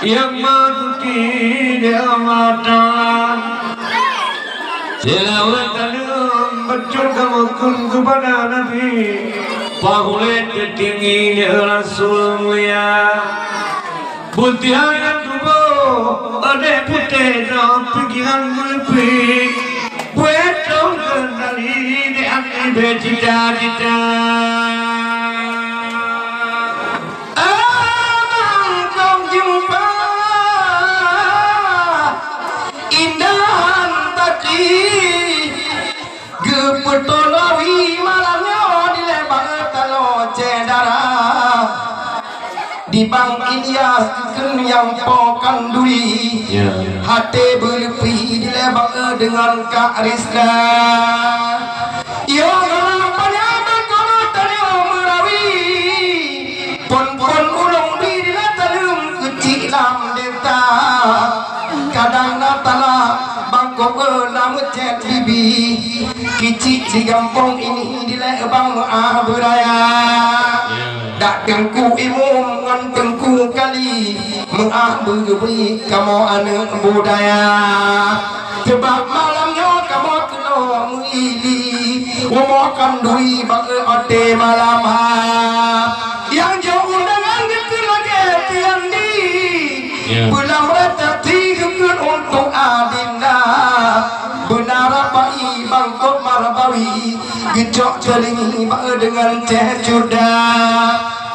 yang mati dia matan selawat dalam bacur kamu kun kepada Nabi pahulet tertinggi Rasul mulia butihan tubuh ada putih dan pikiran melepih buat dong kendali di akhir cita-cita Petolawi malamnya dilebar talo cedara di Bang Ilyas yang pokan duri hati berlepi dilebar dengan Kak Rizla yo ngalapannya berkono tadi merawi pon-pon ulung diri talum kecilam deta kadang natala bangkok namu cet bibi kicik si gampong ini dilebang beraya dak tengku imum ngan tengku kali mengabeui kamu anak budaya sebab malamnya kamu kena muili makan dui bang ote malam yang jauh dengan gitu lagi tiang di pulang retati kekun untuk adinda benar apa bangkok marbawi gecok telingi dengan cecuda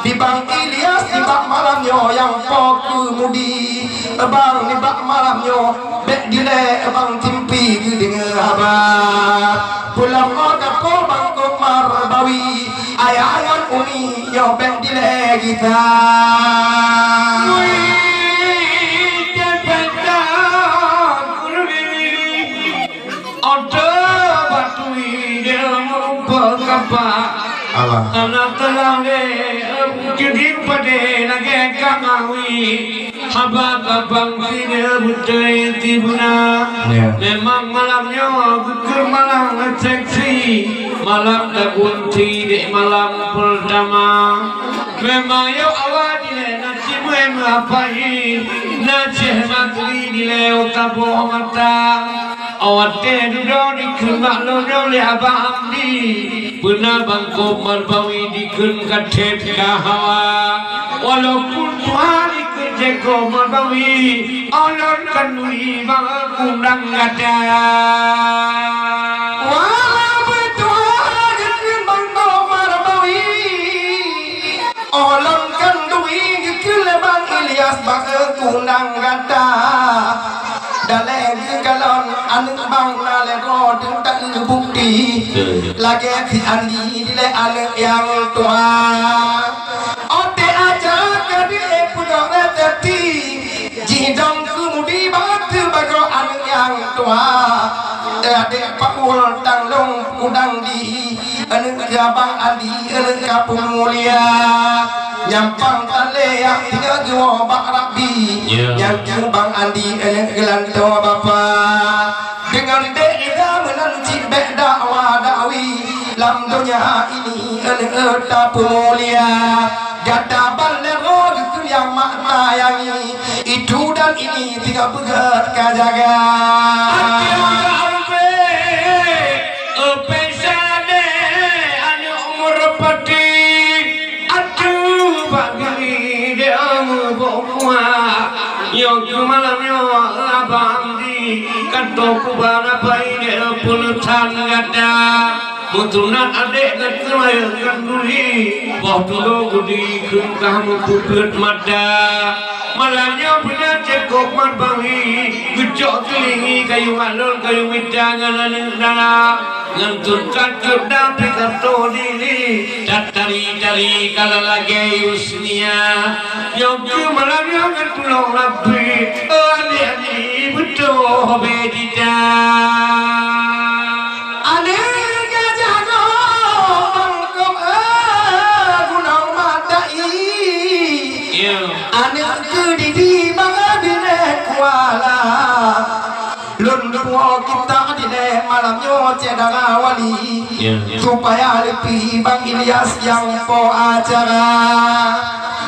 di Bang Ilyas di bak malamnya yang poku mudi bang di bak malamnya bek dile bang timpi dengan abah pulang otak ko bangkok marbawi ayah uni yo bek dile kita anak telah jadi pada lagi kamawi habang abang tidak betul tibuna memang malamnya gugur malam seksi malam dabunti di malam pertama memang yo awal dile nasi muem apai nasi matri dile utabo mata awat duduk di kemak lodol ya abang di benar bangkok marbawi dikun katep kahawa walaupun Tuhan ikut marbawi alon kanui bangkundang ada walaupun Tuhan ikut bangkok marbawi alon kanui ikut Bang Ilyas bangkundang ada dalek galon anu bang nale rodeng tak bukti lagi si andi dile anak yang tua ote aja kadi pudak reteti jidong kemudi batu bagro anak yang tua adik pakul tanglong kudang di anak jabang andi anak kapung mulia nyampang tale yang tiga gua bak rabi yang bang andi anak gelan tua bapa dengan deka menanti bek dakwah dakwi lam dunia ini anak tapu mulia gada balero itu yang makna yang itu dan ini tiga begat kajaga yang malamnya abang di kantor kubara paine pulutan gada mutunan adek ketelayan duri waktu lo gudi kun kamu puput mada malamnya punya cekok marbangi gecok telingi kayu malon kayu widangan nana ngantun kacuk dapi karto diri dari kala lagi usnia yang malamnya kan pulau rapi ani betul bedida ani gajah no bangkok gunung madai malamnya cedera wali supaya lebih Bang Ilyas yang po acara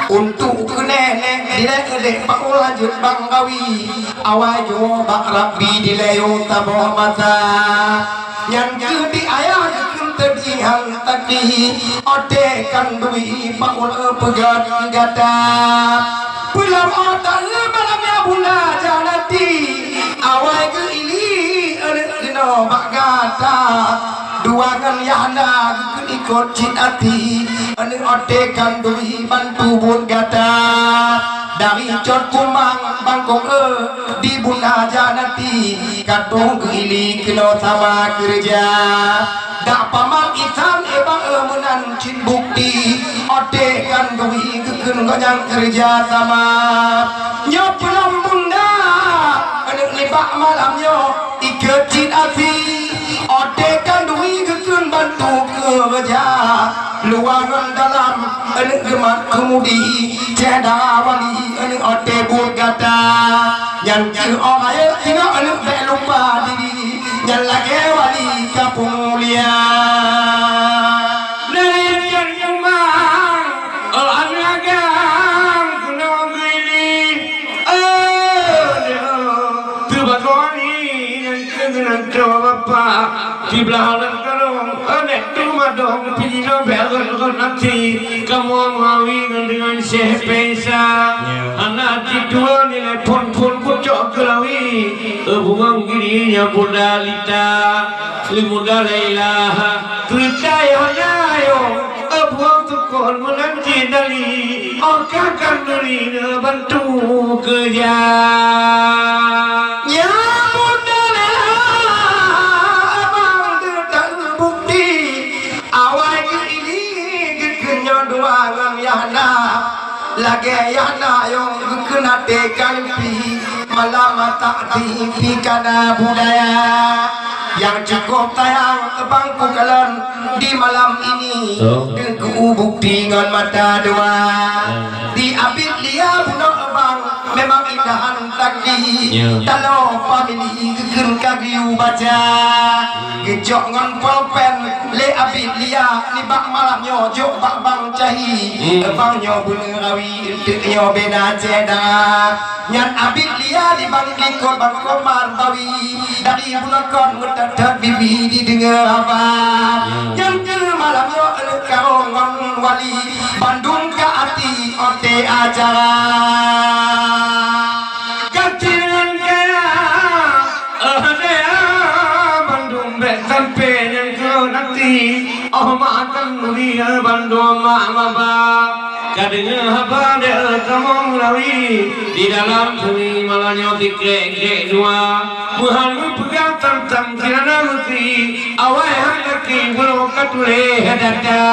untuk nenek dilek Pak lanjut Bang Gawi awajo Bak Rabbi dileyo tabo mata yang di ayah terdihan tadi ode kan dui Pak pegat gata pulang otak malamnya bunda janati awai ke ini no Bak gata dua kan yana ikut cinati ane ode kan dui bantu bun gata dari cot kumang bangkok di bunda janati katung ili kilo sama kerja dak paman isan ebang menan cin bukti ode kan dui keken gojang kerja sama nyop pelam bunda ane libak malamnya iket cinati ode kan dui keken bantu kerja luangan dalam ane gemat kemudi cedera wali ane ode burgata yang kira orang tinggal ane tak lupa diri yang lagi wali kapung mulia dari yang nyumang orang agang kena gini terbagoni yang kena coba di belakang kerong anek rumah dong pino belakang nanti kamu ngawi dengan sepesa anak tidur nilai pun pucuk kelawi bungang girinya bunda lita limuda lailah cerita yang ayo buang tukun menanti dari okakan dari bantu kerja ya bunda abang datang bukti awal ini kekenya doangan yana lagi yana yang kena tekalpi malam tak tipi karena budaya yang cukup tayang bangku kalian di malam ini dengan bukti dengan mata dua di abid dia budak bang memang indahan tadi kalau family keken kagiu baca gejok ngon polpen le abid dia ni bak malamnya jok bak bang cahi bang nyo bungawi nyo bena ceda nyan abid dia di bang ikut bang komar bawi dari bulakon mutat bibi didengar apa yang ke malamnya karongan wali Bandung ke hati ote acara kecilan kaya Bandung sampai yang ke nanti makan mulia Bandung mama kadang apa dia kamu melalui di dalam bumi malanya tikrek dua muhalu pegang tantam kirana mesti awal hati belum katule dada